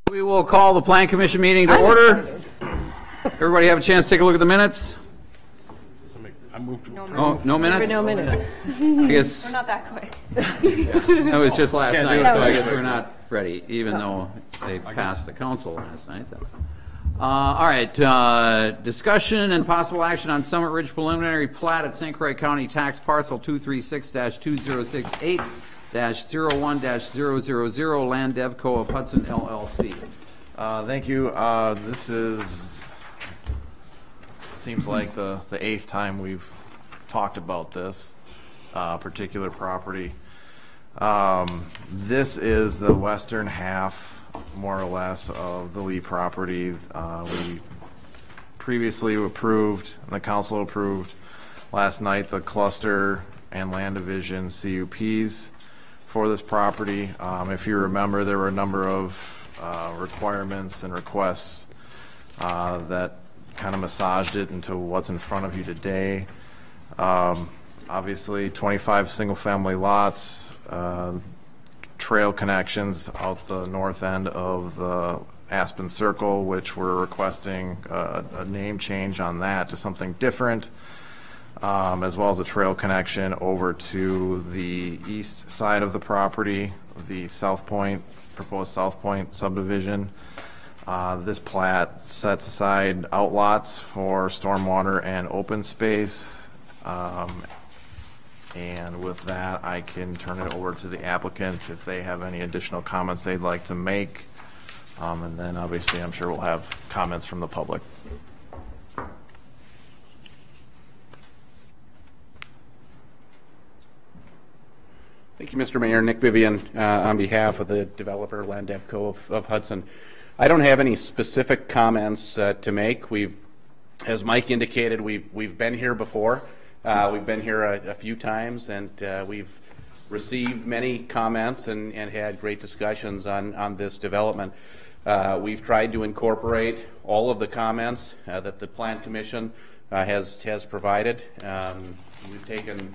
We will call the Plan Commission meeting to order. Everybody have a chance to take a look at the minutes? I moved to No minutes? No minutes. I guess We're not that quick. that was just last night, so I guess we're not ready, even though they passed the council last night. All right, discussion and possible action on Summit Ridge preliminary plat at St. Croix County tax parcel 236-2068-01-000 Land Devco of Hudson LLC. Thank you. This seems like the 8th time we've talked about this particular property. This is the western half, more or less, of the Lee property. We previously approved, and the council approved last night, the cluster and land division CUPs for this property. If you remember, there were a number of requirements and requests that kind of massaged it into what's in front of you today. Obviously 25 single-family lots, trail connections out the north end of the Aspen Circle, which we're requesting a name change on that to something different, as well as a trail connection over to the east side of the property, the South Point, proposed South Point subdivision. This plat sets aside outlots for stormwater and open space. And with that, I can turn it over to the applicant if they have any additional comments they'd like to make. And then obviously I'm sure we'll have comments from the public. Thank you, Mr. Mayor. Nick Vivian on behalf of the developer Land Devco of Hudson. I don't have any specific comments to make. As Mike indicated, we've been here before. We've been here a few times, and we've received many comments and had great discussions on this development. We've tried to incorporate all of the comments that the Plan Commission has provided. We've taken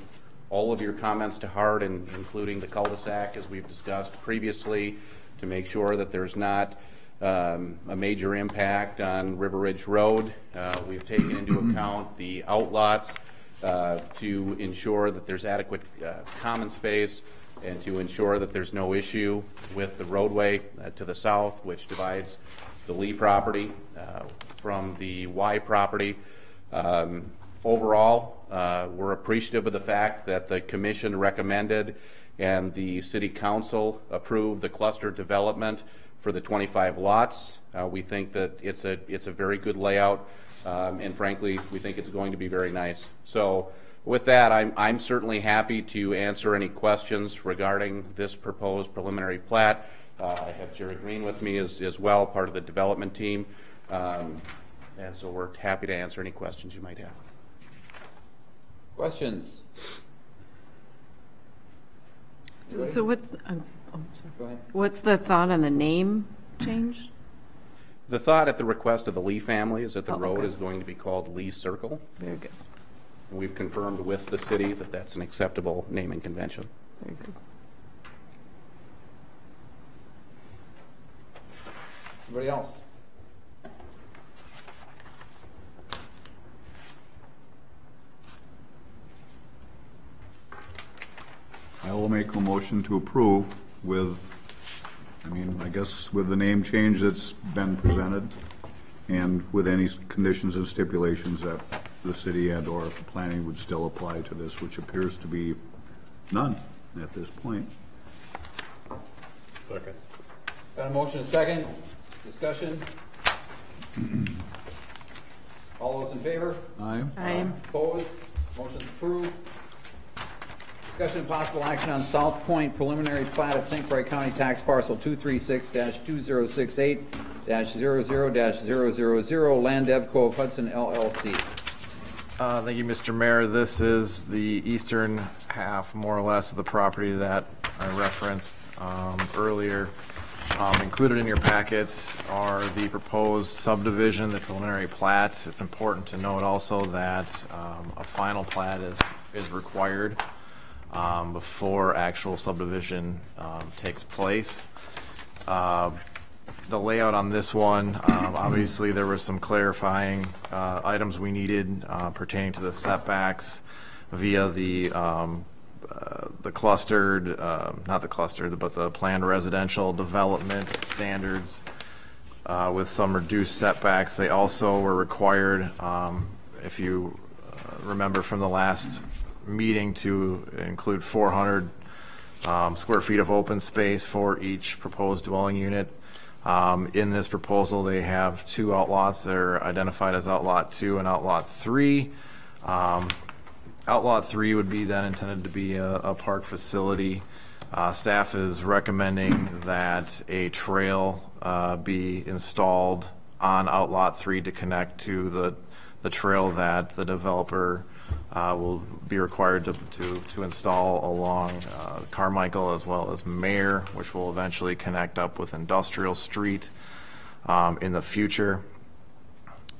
all of your comments to heart, including the cul-de-sac, as we've discussed previously, to make sure that there's not a major impact on River Ridge Road. We've taken into account the outlots to ensure that there's adequate common space and to ensure that there's no issue with the roadway to the south, which divides the Lee property from the Y property. Overall, we're appreciative of the fact that the commission recommended and the city council approved the cluster development for the 25 lots. We think that it's a very good layout, and frankly, we think it's going to be very nice. So with that, I'm certainly happy to answer any questions regarding this proposed preliminary plat. I have Jerry Green with me as well, part of the development team, and so we're happy to answer any questions you might have. Questions? So what's the thought on the name change? The thought at the request of the Lee family is that the road okay. is going to be called Lee Circle. Very good. And we've confirmed with the city that that's an acceptable naming convention. Very good. Anybody else? I will make a motion to approve with, I guess with the name change that's been presented and with any conditions and stipulations that the city and or planning would still apply to this, which appears to be none at this point. Second. Got a motion and a second. Discussion? All those in favor? Aye. Aye. Opposed? Motion's approved. Discussion and possible action on South Point preliminary plat at St. Croix County tax parcel 236-2068-00-000 Land Devco of Hudson LLC. Thank you, Mr. Mayor. This is the eastern half, more or less, of the property that I referenced earlier. Included in your packets are the proposed subdivision, the preliminary plat. It's important to note also that a final plat is required before actual subdivision takes place. the layout on this one, obviously there were some clarifying items we needed pertaining to the setbacks via the clustered, not the clustered, but the planned residential development standards with some reduced setbacks. They also were required, if you remember from the last meeting, to include 400 square feet of open space for each proposed dwelling unit. In this proposal, they have two outlots. They're identified as Outlot 2 and Outlot 3. Outlot 3 would be then intended to be a park facility. Staff is recommending that a trail be installed on Outlot 3 to connect to the trail that the developer will be required to install along Carmichael as well as Mayer, which will eventually connect up with Industrial Street in the future.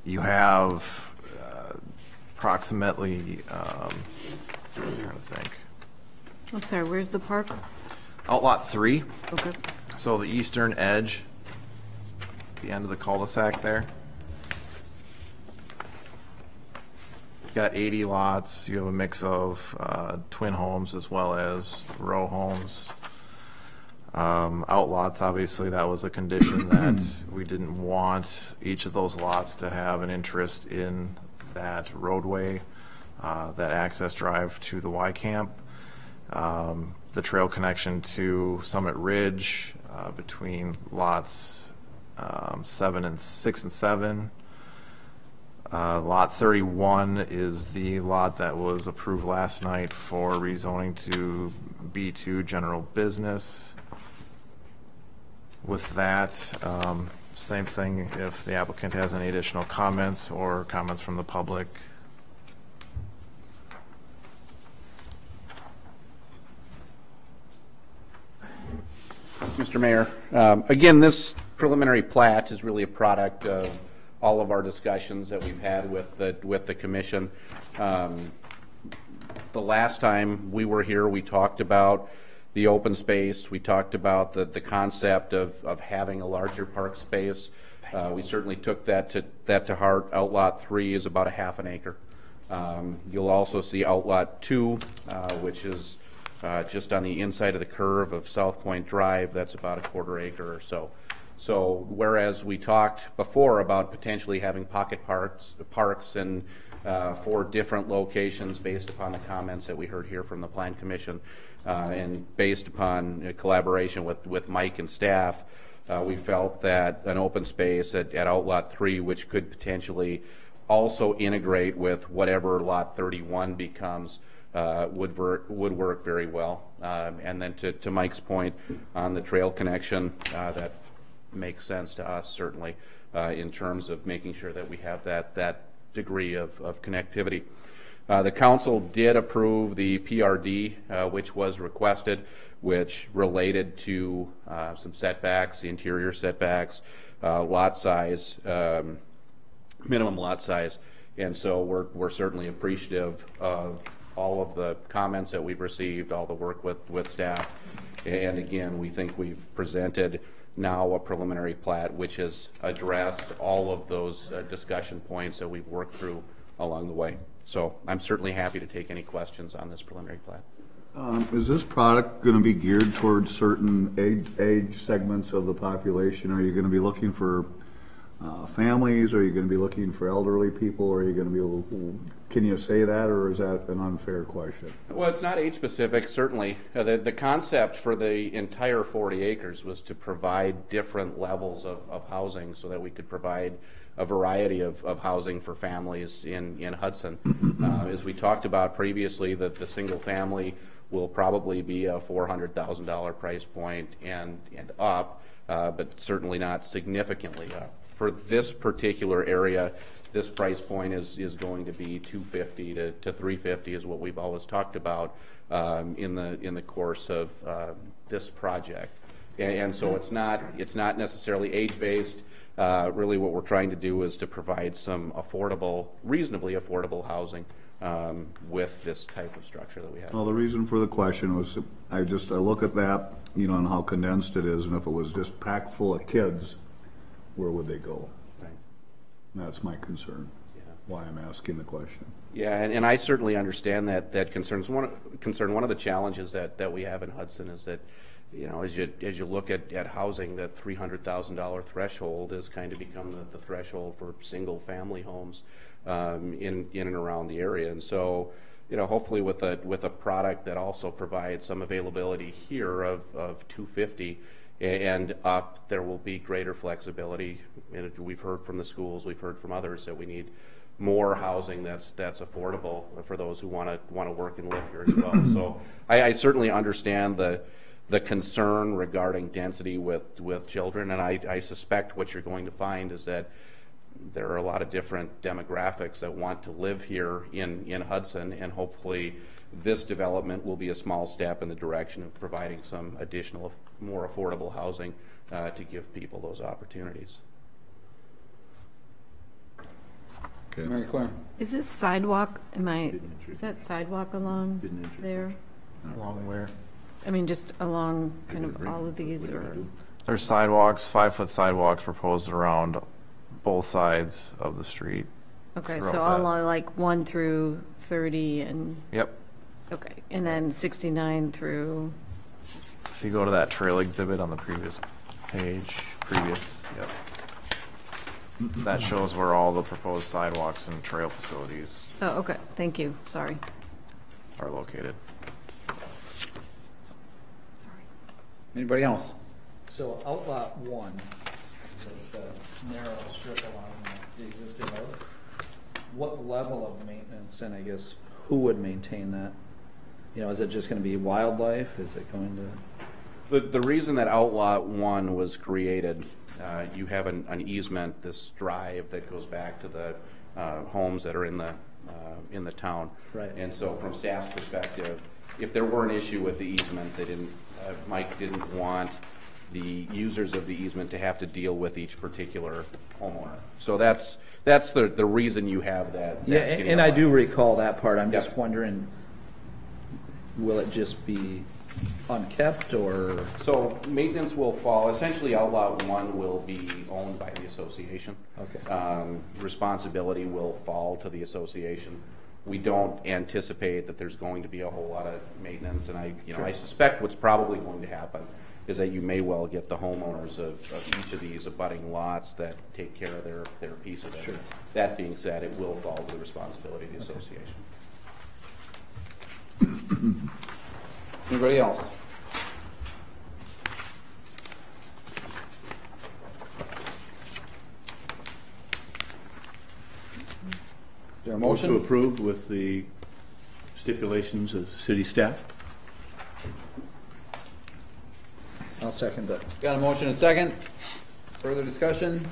You have approximately, I'm trying to think. I'm sorry, where's the park? Outlot 3. Okay. So the eastern edge, the end of the cul-de-sac there. Got 80 lots. You have a mix of twin homes as well as row homes. Outlots, obviously, that was a condition that we didn't want each of those lots to have an interest in that roadway, that access drive to the Y camp. The trail connection to Summit Ridge between lots 6 and 7. Lot 31 is the lot that was approved last night for rezoning to B2 general business. With that, same thing if the applicant has any additional comments or comments from the public. Mr. Mayor, again, this preliminary plat is really a product of all of our discussions that we've had with the commission. The last time we were here, we talked about the open space. We talked about the concept of having a larger park space. We certainly took that to heart. Outlot 3 is about a half an acre. You'll also see Outlot 2, which is just on the inside of the curve of South Point Drive. That's about a quarter acre or so. So whereas we talked before about potentially having pocket parks and 4 different locations based upon the comments that we heard here from the Plan Commission and based upon collaboration with Mike and staff, we felt that an open space at Outlot 3, which could potentially also integrate with whatever Lot 31 becomes, would work very well. And then to Mike's point on the trail connection, that makes sense to us certainly in terms of making sure that we have that degree of connectivity. The council did approve the PRD, which was requested, which related to some setbacks, the interior setbacks, lot size, minimum lot size, and so we're certainly appreciative of all of the comments that we've received, all the work with staff, and again, we think we've presented now a preliminary plat which has addressed all of those discussion points that we've worked through along the way. So I'm certainly happy to take any questions on this preliminary plat. Is this product going to be geared towards certain age segments of the population? Are you going to be looking for families? Are you going to be looking for elderly people? Are you going to be able to, can you say that, or is that an unfair question? Well, it's not age specific, certainly. The concept for the entire 40 acres was to provide different levels of housing so that we could provide a variety of housing for families in Hudson. As we talked about previously, that the single family will probably be a $400,000 price point and up, but certainly not significantly up. For this particular area, this price point is going to be $250 to $350 is what we've always talked about in the course of this project. And so it's not necessarily age-based. Really what we're trying to do is to provide some affordable, reasonably affordable housing with this type of structure that we have. Well, the reason for the question was, I look at that, you know, and how condensed it is, and if it was just packed full of kids, where would they go? Right. That's my concern, why I'm asking the question. Yeah, and I certainly understand that concern. One of the challenges that we have in Hudson is that, you know, as you look at housing, that $300,000 threshold has kind of become the threshold for single family homes in and around the area. And so, you know, hopefully with a product that also provides some availability here of 250 and up, there will be greater flexibility. And we've heard from the schools, we've heard from others that we need more housing that's affordable for those who want to work and live here as well. So I certainly understand the concern regarding density with children, and I suspect what you're going to find is that there are a lot of different demographics that want to live here in Hudson, and hopefully this development will be a small step in the direction of providing some additional, more affordable housing to give people those opportunities. Okay. Mary Claire? Is this sidewalk, is that sidewalk along there? Along where? I mean, just along kind of all of these, or? There's sidewalks, 5-foot sidewalks proposed around both sides of the street. Okay, throughout so all that. along like 1 through 30 and, Yep. okay, and then 69 through, If you go to that trail exhibit on the previous page, yep. That shows where all the proposed sidewalks and trail facilities oh, okay, thank you, sorry. are located. Anybody else? So outlot 1, the narrow strip along the existing road, what level of maintenance, and I guess who would maintain that? You know, is it just going to be wildlife? Is it going to? The reason that Outlot 1 was created, you have an easement, this drive that goes back to the homes that are in the town. Right. And so from staff's perspective, if there were an issue with the easement, Mike didn't want the users of the easement to have to deal with each particular homeowner. So that's the reason you have that. Yeah, and I do recall that part. I'm Yep. just wondering, will it just be unkept or? So maintenance will fall, essentially Outlot 1 will be owned by the association. Okay. Responsibility will fall to the association. We don't anticipate that there's going to be a whole lot of maintenance, and I suspect what's probably going to happen is that you may well get the homeowners of each of these abutting lots that take care of their piece of it. Sure. That being said, it will fall to the responsibility of the association. Anybody else? Is there a Motion to motion? approve with the stipulations of city staff. I'll second that. Got a motion and a second. Further discussion?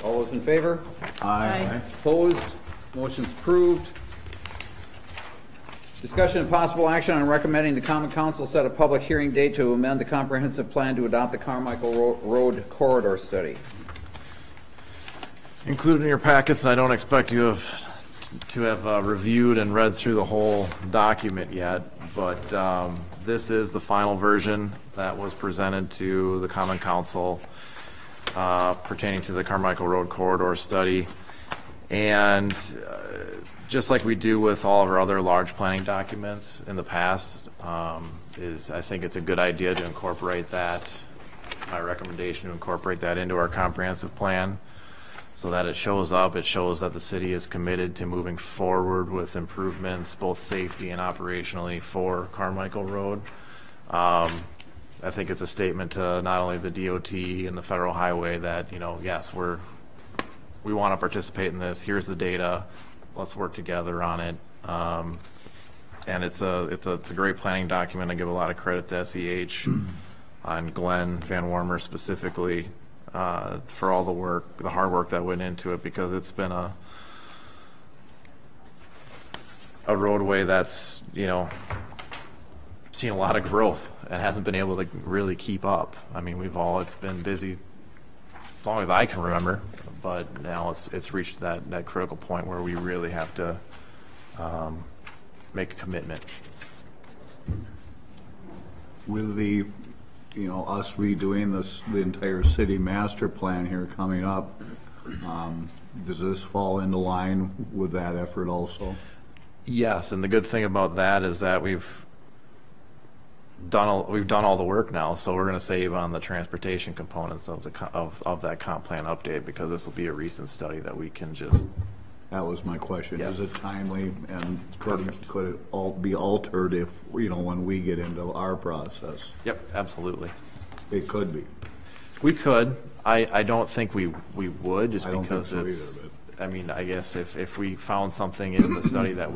All those in favor? Aye. Opposed? Motion's approved. Discussion and possible action on recommending the Common Council set a public hearing date to amend the comprehensive plan to adopt the Carmichael Road Corridor Study. Included in your packets, and I don't expect you to have reviewed and read through the whole document yet, but this is the final version that was presented to the Common Council pertaining to the Carmichael Road Corridor Study. And just like we do with all of our other large planning documents in the past, I think it's a good idea to incorporate that, my recommendation to incorporate that into our comprehensive plan so that it shows up. It shows that the city is committed to moving forward with improvements, both safety and operationally, for Carmichael Road. I think it's a statement to not only the DOT and the federal highway that, you know, yes, we want to participate in this. Here's the data. Let's work together on it. And it's a great planning document. I give a lot of credit to SEH on Glenn Van Warmer specifically for all the hard work that went into it, because it's been a roadway that's, you know, seen a lot of growth and hasn't been able to really keep up. I mean, it's been busy as long as I can remember, but now it's reached that critical point where we really have to make a commitment. With the, us redoing the entire city master plan here coming up, does this fall into line with that effort also? Yes, and the good thing about that is that we've done all the work now, so we're going to save on the transportation components of that comp plan update, because this will be a recent study that we can just. That was my question. Yes. Is it timely, and could it all be altered if, when we get into our process? Yep, absolutely. It could be. We could. I don't think we would, just I don't because think so it's. either, I mean, I guess if we found something in the study that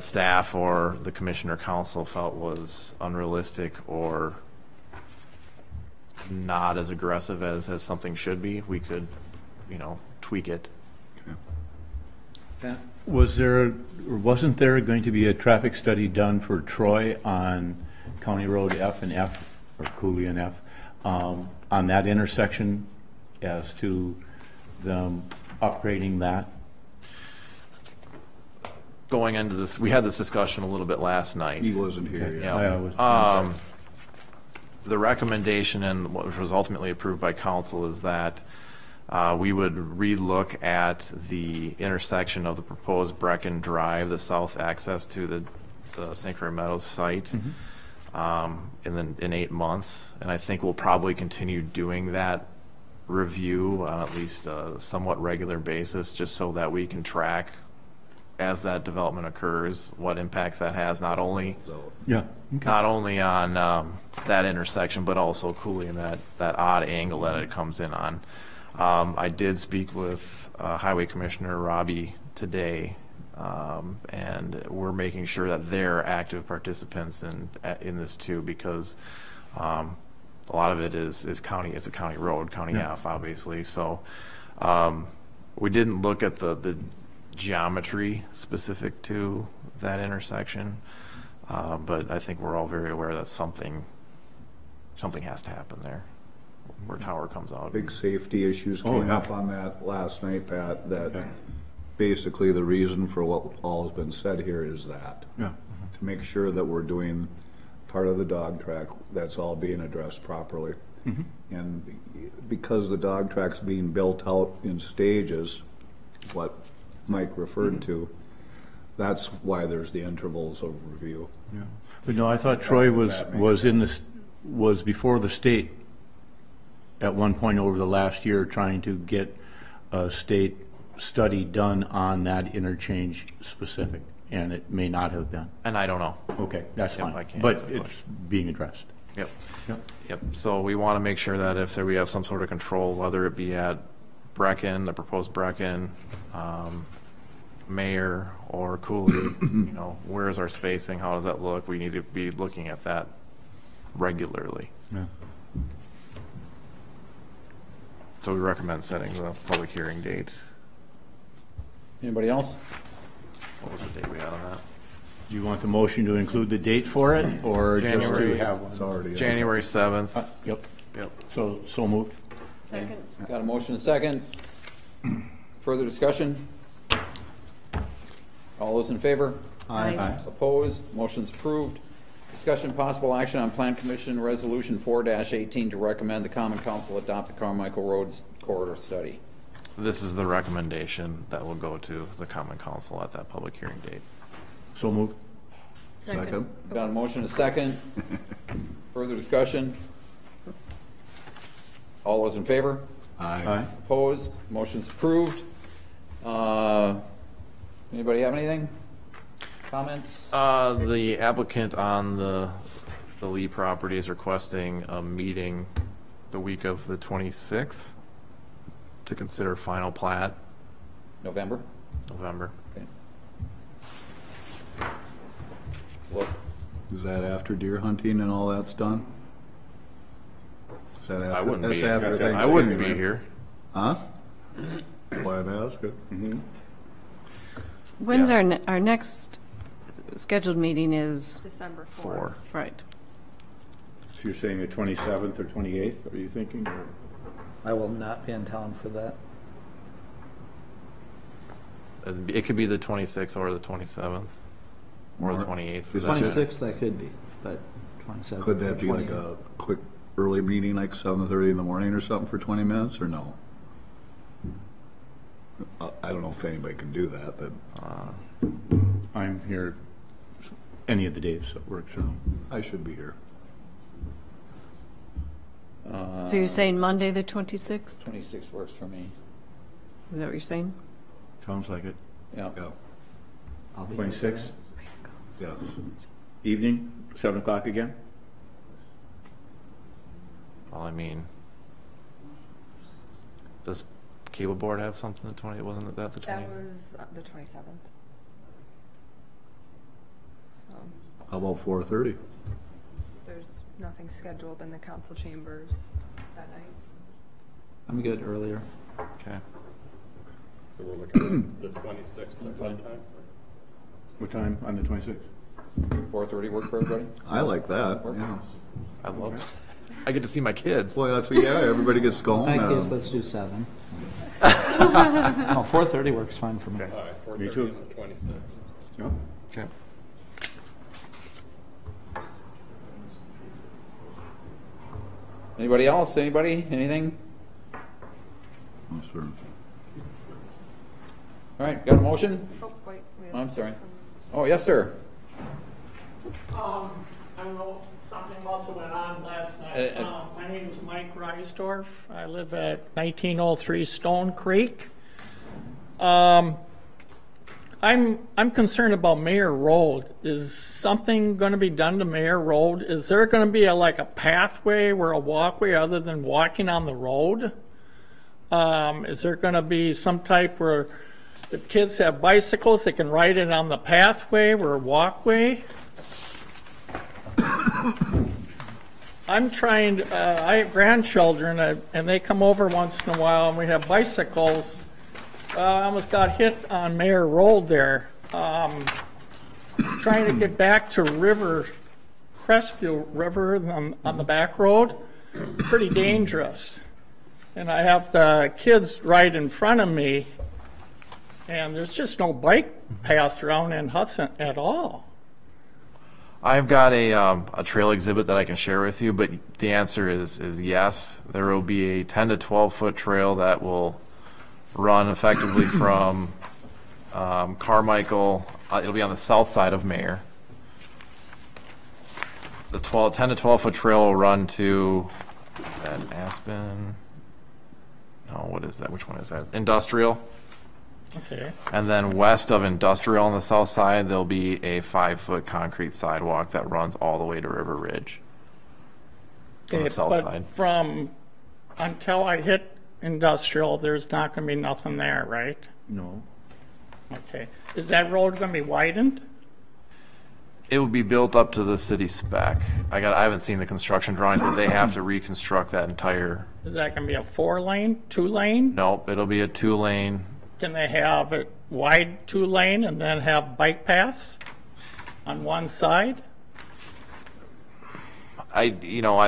staff or the commissioner council felt was unrealistic or not as aggressive as something should be, we could, tweak it. Pat? Wasn't there going to be a traffic study done for Troy on County Road F and F, or Cooley and F, on that intersection as to them upgrading that? Going into this, we had this discussion a little bit last night. He wasn't here yet. Yeah. The recommendation, and what was ultimately approved by council, is that we would relook at the intersection of the proposed Brecken Drive, the south access to the St. Croix Meadows site, in 8 months. And I think we'll probably continue doing that review on at least a somewhat regular basis, just so that we can track, as that development occurs, what impacts that has, not only on that intersection, but also Cooley and that odd angle that it comes in on. I did speak with Highway Commissioner Robbie today, and we're making sure that they're active participants in this too, because a lot of it is county. It's a county road, County F, obviously. So we didn't look at the geometry specific to that intersection, but I think we're all very aware that something has to happen there where Tower comes out. Big safety issues came up on that last night, Pat, that basically the reason for what all has been said here is that. Yeah. To make sure that we're doing part of the dog track, that's all being addressed properly. And because the dog track's being built out in stages, what Mike referred to, that's why there's the intervals of review. Yeah. But no, I thought Troy was before the state at one point over the last year, trying to get a state study done on that interchange specific, and it may not have been. And I don't know. Okay, that's fine. I can't But answer the it's question. being addressed. Yep. So we want to make sure that if we have some sort of control, whether it be at Brecken, the proposed Brecken, Mayor, or Cooley, where's our spacing? How does that look? We need to be looking at that regularly. Yeah. So we recommend setting the public hearing date. Anybody else? What was the date we had on that? Do you want the motion to include the date for it, or January. just to have one? It's already January 7th. Yep. Yep. So moved. Second. Got a motion and a second. Further discussion? All those in favor? Aye. Opposed? Motion's approved. Discussion possible action on Plan Commission Resolution 4-18 to recommend the Common Council adopt the Carmichael Roads Corridor Study. This is the recommendation that will go to the Common Council at that public hearing date. So moved. Second. Got a motion and a second. Further discussion? All those in favor? Aye. Opposed? Motion's approved. Anybody have anything? Comments? The applicant on the Lee property is requesting a meeting the week of the 26th to consider final plat, November? November. Okay. Look, Is that after deer hunting and all that's done? Is that after? I wouldn't that's be. after I Thanksgiving, wouldn't be right? here. Huh? That's why I'm asking. When's our next scheduled meeting is, December 4. 4th. right. So you're saying the 27th or 28th, are you thinking? Or? I will not be in town for that. It could be the 26th or the 27th or the 28th. Is that just- 26th, that could be, but 27th. Could that be like a quick early meeting, like 7:30 in the morning or something for 20 minutes, or no? I don't know if anybody can do that, but I'm here any of the days, so it works. I should be here. So you're saying Monday, the 26th? 26th works for me. Is that what you're saying? Sounds like it. Yeah. Yeah, I'll be here for 26th, yeah. evening, 7 o'clock again? Well, I mean, does cable board have something the 20? Wasn't that the 20? That was the 27th. So How about 4:30? there's nothing scheduled in the council chambers that night. I'm good earlier. Okay. So we're looking at the 26th at what time? What time on the 26th? 4:30 work for everybody? I like that, yeah. I love it. I get to see my kids. Well, that's what, yeah, everybody gets to go home. In that now. case, let's do 7. No, 4:30 works fine for me. All right, 4:30 Me too. on the 26th. No? Okay. Anybody else? Anybody? Anything? Oh, sure. All right, got a motion? Oh, wait. we have I'm sorry. some- Oh, yes, sir. I don't know, something must have went on last night. My name is Mike Reisdorf. I live at 1903 Stone Creek. I'm concerned about Mayor Road. Is something going to be done to Mayor Road? Is there going to be like a pathway or a walkway other than walking on the road? Is there going to be some type where if kids have bicycles, they can ride it on the pathway or a walkway? I'm trying, I have grandchildren, and they come over once in a while, and we have bicycles. I almost got hit on Mayor Road there. Trying to get back to Crestview River on the back road, pretty dangerous. And I have the kids right in front of me, and there's just no bike path around in Hudson at all. I've got a trail exhibit that I can share with you, but the answer is yes. There will be a 10 to 12 foot trail that will run effectively from Carmichael. It'll be on the south side of Mayor. The 10 to 12 foot trail will run to Aspen. No, what is that? Which one is that? Industrial. Okay. And then west of Industrial on the south side, there'll be a 5 foot concrete sidewalk that runs all the way to River Ridge. On the south but side. From until I hit Industrial, there's not going to be nothing there, right? No. Okay. Is that road going to be widened? It will be built up to the city spec. I haven't seen the construction drawings, but they have to reconstruct that entire. Is that going to be a 4-lane, 2-lane? Nope, it'll be a 2-lane. Can they have it wide 2-lane and then have bike paths on one side? I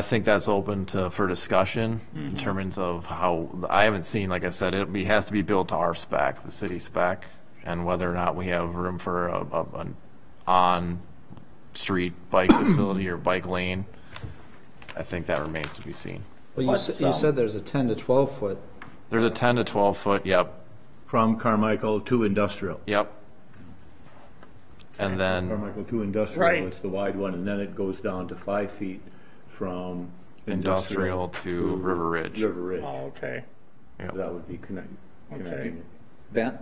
think that's open for discussion in terms of how. I haven't seen, like I said, it has to be built to our spec, the city spec, and whether or not we have room for an on-street bike facility or bike lane. I think that remains to be seen. Well, you said there's a 10 to 12 foot. There's a 10 to 12 foot. Yep. From Carmichael to Industrial. Yep. And then Carmichael to Industrial, Right. it's the wide one, and then it goes down to 5 feet from Industrial to River Ridge. River Ridge. Oh, okay. Yep. That would be connecting. Ben,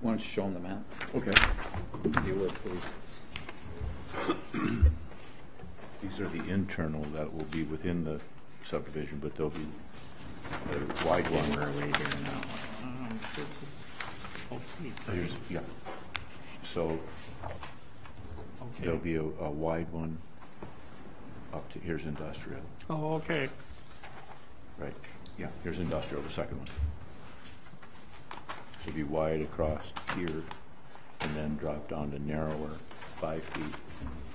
why don't you show them the map? Okay. If you would, please. These are the internal that will be within the subdivision, but there'll be a wide one right here now. This is, Here's, yeah. So there'll be a wide one up to, here's Industrial, oh, okay. right? Yeah, here's Industrial, the second one. So it'll be wide across here and then drop down to narrower 5 feet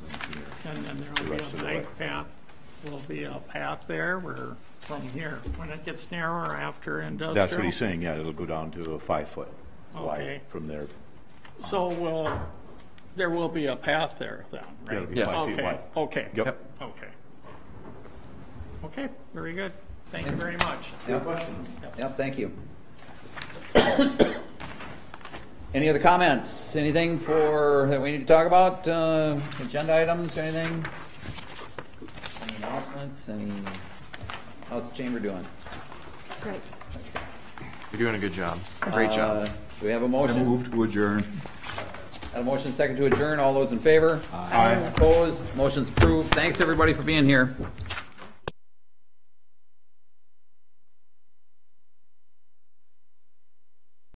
from here. And then there'll be rest of a the way. bike path, there'll be a path there where, from here, when it gets narrower after industrial. That's what he's saying, yeah, it'll go down to a 5 foot Okay. wide from there. So, there will be a path there then, Yeah, it'll right? be 5 feet Okay, wide. okay. Yep. Okay. Okay, very good. Thank you very much. Yep, thank you. Any other comments? Anything that we need to talk about? Agenda items, anything? Any announcements? How's the chamber doing? Great. You're doing a good job. Great job. Do we have a I motion? move to adjourn. A motion second to adjourn. All those in favor? Aye. Opposed? Motion's approved. Thanks, everybody, for being here.